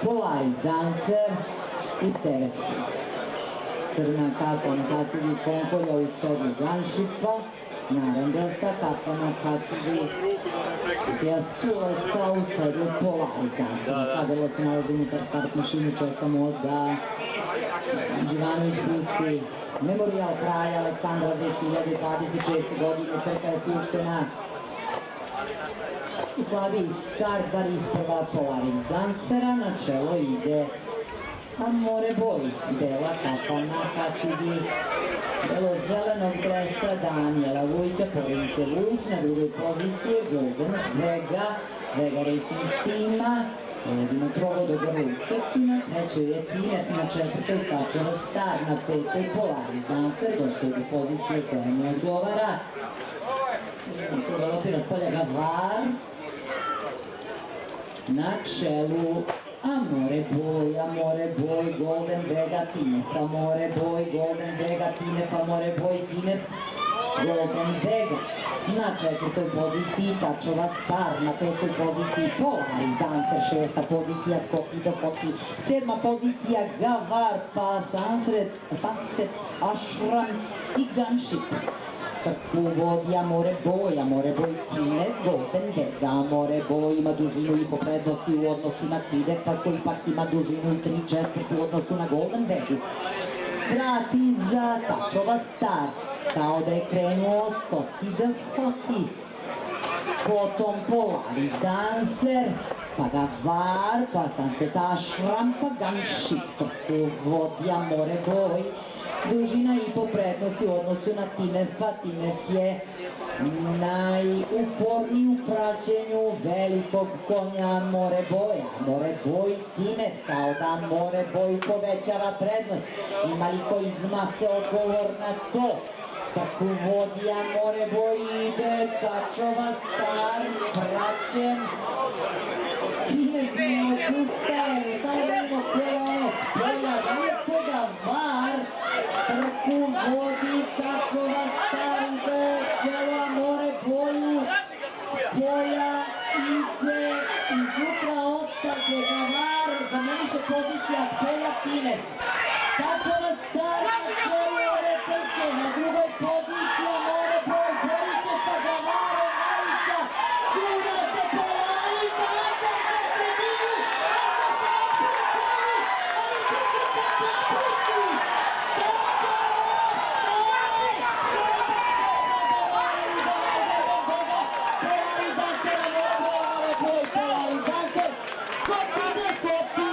Polaris Dancer u teretku. Crna kapa na Kacugi Konkolja u sedlu Gunship-a, naranđasta kapa na Kacugi Sulesta u sedlu Polaris Dancer. Sada se nalazi unutar start mašinu, čekamo da Živanović pusti Memorijal kralja Aleksandra 2026. godine. Trka je puštena i slabiji start, bar isprva Polaris Dancera. Na čelo ide Amore Boj, bela kapa na kacigi belo-zelenog dresa Danijela Vujića, porodice Vujić. Na drugoj poziciji Golden Vega, Vega Racing tima, jedino trovo do grlu u trci. Na trećoj je Tinet, na četvrtoj Tačeva Star, na petoj Polaris Dancer, došao do pozicije koja mu odgovara. Galopira spolja Gavar, na čelu Amore Boj, Golden Vega, Tinef, Amore Boj, Golden Vega, Tinef, Amore Boj, Tinef, Golden Vega. Na četvrtoj poziciji Tačova Star, na petoj poziciji Polaris Dancer, šesta pozicija Skoti do Koti, sedma pozicija Gavar, pa Sunset Ashram i Gunship. Trku vodi Amore Boj, Tinef, Golden Vega. Amore Boj ima dužinu i po prednosti u odnosu na Tinefa, koji pak ima dužinu i 3/4 u odnosu na Golden Vegu. Vrati za Tačova Star, kao da je krenuo Skoti do Koti. Potom Polaris Dancer, pa Gavar, pa Sunset Ashram, pa Gunship. Trku vodi Amore Boj, dužina i po prednosti u odnosu na Tinefa. Tinef je najuporniji u praćenju velikog konja Amore Boja. Amore Boj, Tinef, kao da Amore Boj povećava prednost. Ima li ko iz mase odgovor na to? Tako vodi Amore Boj, ide Tačova Star, praćen. Tinef ne odustaje, samo vidimo koje je ono spolja, da li je to Gavar? Trku vodi Tačova Star, za čelo Amore Boju, spolja ide iznutra ostavlje Gavar, zameniše pozicija spolja Tinef. Tačova Star na čelu ove trke, na drugoj poziciji Amore Boj, bori se sa Gavarom Vujića, gura se Polaris Dancer na sredinu, ako se naputali, ali Polaris Dancer, Skoti do Koti.